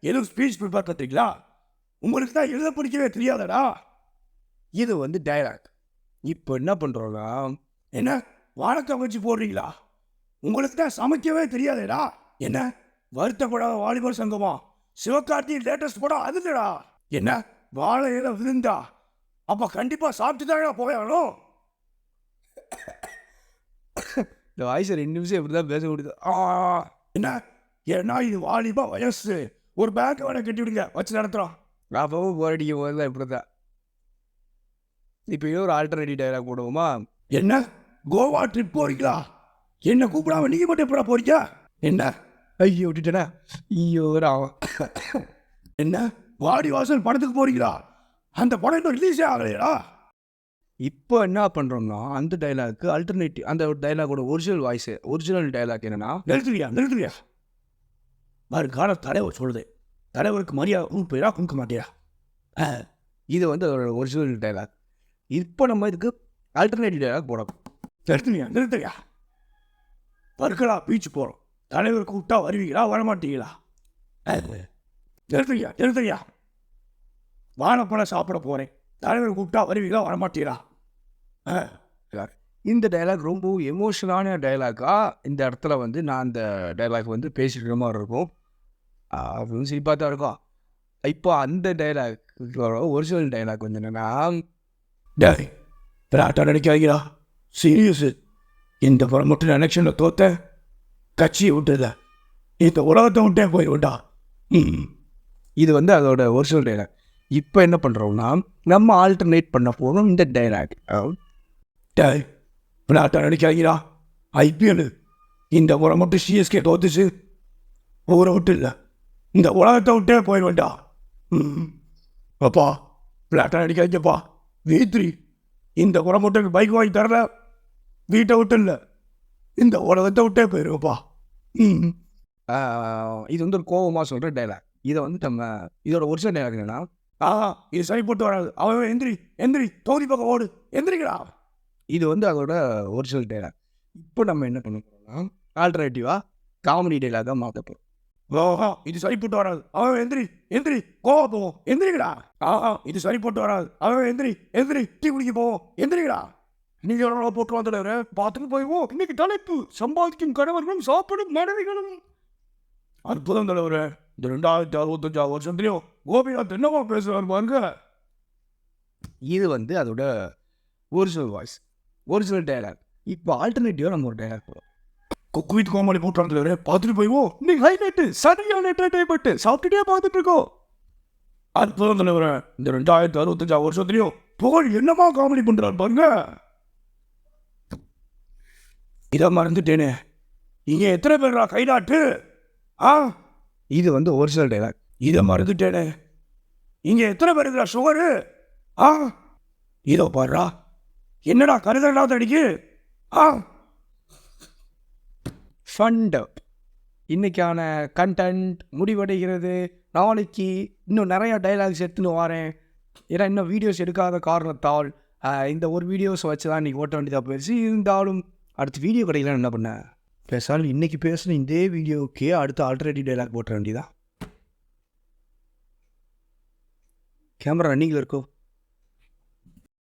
எதுவும் speech prepare பண்ணுறீங்களா? உங்களுக்கு தான் எழுத படிக்கவே தெரியாதடா. இது வந்து டைலாக். இப்போ என்ன பண்ணுறோன்னா, என்ன வாழைக்காய் வச்சு போடுறீங்களா? உங்களுக்கு தான் சமைக்கவே தெரியாதேடா. என்ன வருத்தப்படாத வாலிபர் சங்கமா? சிவகார்த்தியின் லேட்டஸ்ட் படம் அதுடா. என்ன வாழை இலை விழுந்தா? அப்போ கண்டிப்பாக சாப்பிட்டு தான் போயாலும். இந்த வாய்ஸ் 2 நிமிஷம் எப்படி தான் பேச முடியுது. என்ன ஏன்னா இது வாலிபா வயசு. ஒரு பேங்க் வேணா கட்டி விடுங்க, வச்சு நடத்துகிறோம். அப்பவும் போர் அடிக்கும் போது தான் இப்படி தான். இப்போ ஒரு ஆல்டர்னேட்டிவ் டைலாக் போடுவோமா? என்ன கோவா ட்ரிப் போறீங்களா? என்ன கூப்பிடாம நீங்கள் மட்டும் எப்படா போறீங்க? என்ன ஐயோ விட்டுட்டேனா? ஐயோ என்ன வாடி வாசல் படத்துக்கு போறீங்களா? அந்த படம் இன்னும் ரிலீஸே ஆகலையா? இப்போ என்ன பண்ணுறோம்னா அந்த டைலாக்கு அல்டர்னேட்டிவ், அந்த டைலாகோட ஒரிஜினல் வாய்ஸு, ஒரிஜினல் டைலாக் என்னன்னா, நிறுத்துறியா மறுக்கால தலைவர் சொல்லுது, தலைவருக்கு மரியாதை பேரா கொடுக்க மாட்டியா? இது வந்து அதோட ஒரிஜினல் டைலாக். இப்போ நம்ம இதுக்கு ஆல்டர்னேட்டிவ் டைலாக் போடணும். நிறுத்துறியா பருக்கலா பீச்சு போகிறோம், தலைவர் கூப்பிட்டா வருவீங்களா வரமாட்டீங்களா? நிறுத்துறியா வாழைப்பழம் சாப்பிட போகிறேன், தலைவர் கூப்பிட்டா வருவீங்களா வரமாட்டீங்களா? இந்த டைலாக் ரொம்ப எமோஷனலான டைலாக்காக இந்த இடத்துல வந்து நான் அந்த டைலாக் வந்து பேசிக்கிற மாதிரி இருக்கும். அதுவும் சிரிப்பாக தான் இருக்கும். இப்போ அந்த டைலாக் ஒரிஜினல் டைலாக் வந்து என்னென்னா, டேய் பிராட்டா நினைக்காதீங்களா, சீரியஸு, இந்த படம் மட்டும் எலெக்ஷனில் தோத்த கட்சியை விட்டுல இந்த உலகத்தை விட்டே போய்விட்டா. இது வந்து அதோட ஒரிஜினல் டைலாக். இப்போ என்ன பண்ணுறோம்னா நம்ம ஆல்டர்னேட் பண்ண போகிறோம் இந்த டைலாக். டேய் பிராட்டா நினைக்காதீங்களா, ஐபிஎல் இந்த முறை மட்டும் சிஎஸ்கே தோத்துச்சு, ஊரை விட்டு இல்லை இந்த உலகத்தை விட்டே போயிடுவேண்டா. அப்பா பிளாட்டாக அடிக்காதீங்கப்பா, V3 இந்த முறை மட்டும் பைக் வாங்கி தரல, வீட்டை விட்டு இல்லை இந்த உலகத்தை விட்டே போயிடுவேப்பா. இது வந்து ஒரு கோபமாக சொல்கிற டைலாக். இதை வந்து நம்ம இதோட ஒரிஜினல் டைலாக் என்னன்னா, இது சரிப்பட்டு வராது, அவன் எந்திரி தொகுதி பக்கம் ஓடு, எந்திரிக்கிறா. இது வந்து அதோட ஒரிஜினல் டைலாக். இப்போ நம்ம என்ன பண்ண போகிறோம்னா ஆல்டர்னேட்டிவாக காமெடி டைலாக மாற்ற போகிறோம். இது சரிப்பட்டு வராது, அவன் எந்திரி கோவா போவோம், எந்திரிக்கிறா. இது சரிப்பட்டு வராது, அவன் எந்திரி டீ குடிக்க போவோம், எந்திரிக்கிறா. நீங்கள் எவ்வளோ போட்டு வந்துடுற பார்த்துட்டு போய்வோம். இன்னைக்கு தலைப்பு சம்பாதிக்கும் கணவர்களும் சாப்பிடும் மனைவிகளும். அற்புதம் தலைவர். இந்த 2065 வருஷத்துலையும் கோபிநாத் என்னவா பேசுவார் பாருங்க. இது வந்து அதோட ஒரிஜினல் வாய்ஸ், ஒரிஜினல் டைலாக். இப்போ ஆல்டர்னேட்டிவாக நம்ம ஒரு டைலாக் போகிறோம். குக்குவித் கோமாளி போட்டுறாங்க, பார்த்துட்டு போய்வோம். இன்னைக்கு ஹைலைட்டு சரியான என்டர்டைன்மெண்ட் சாப்பிட்டுட்டே பார்த்துட்டு இருக்கோம். அற்புதம் தலைவர். இந்த 2065 வருஷத்துலையும் புகழ் என்னமா காமெடி பண்ணுறாரு பாருங்க. இதை மறந்துட்டேனே, இங்கே எத்தனை பேர்ரா கைநாட்டு? இது வந்து ஒரிஜினல் டைலாக். இதை மறந்துட்டேனே, இங்கே எத்தனை பேர் இருக்கிறா சுகரு? இதோ பாடுறா, என்னடா கருதடா தடிக்கு. ஃபண்டப் இன்றைக்கான கண்டென்ட் முடிவடைகிறது. நாளைக்கு இன்னும் நிறையா டைலாக்ஸ் எடுத்துன்னு வரேன். ஏன்னா இன்னும் வீடியோஸ் எடுக்காத காரணத்தால் இந்த ஒரு வீடியோஸ் வச்சு தான் இன்றைக்கி ஓட்ட வேண்டியதாக போயிடுச்சு. இருந்தாலும் அடுத்த வீடியோ கிடைக்கலாம் என்ன பண்ண பேசாலும் இன்றைக்கி பேசுகிற இதே வீடியோக்கே அடுத்த ஆல்டர்னேட்டிவ் டைலாக் போட்ட வேண்டியதான். கேமரா ரன்னிங்கில் இருக்கோ?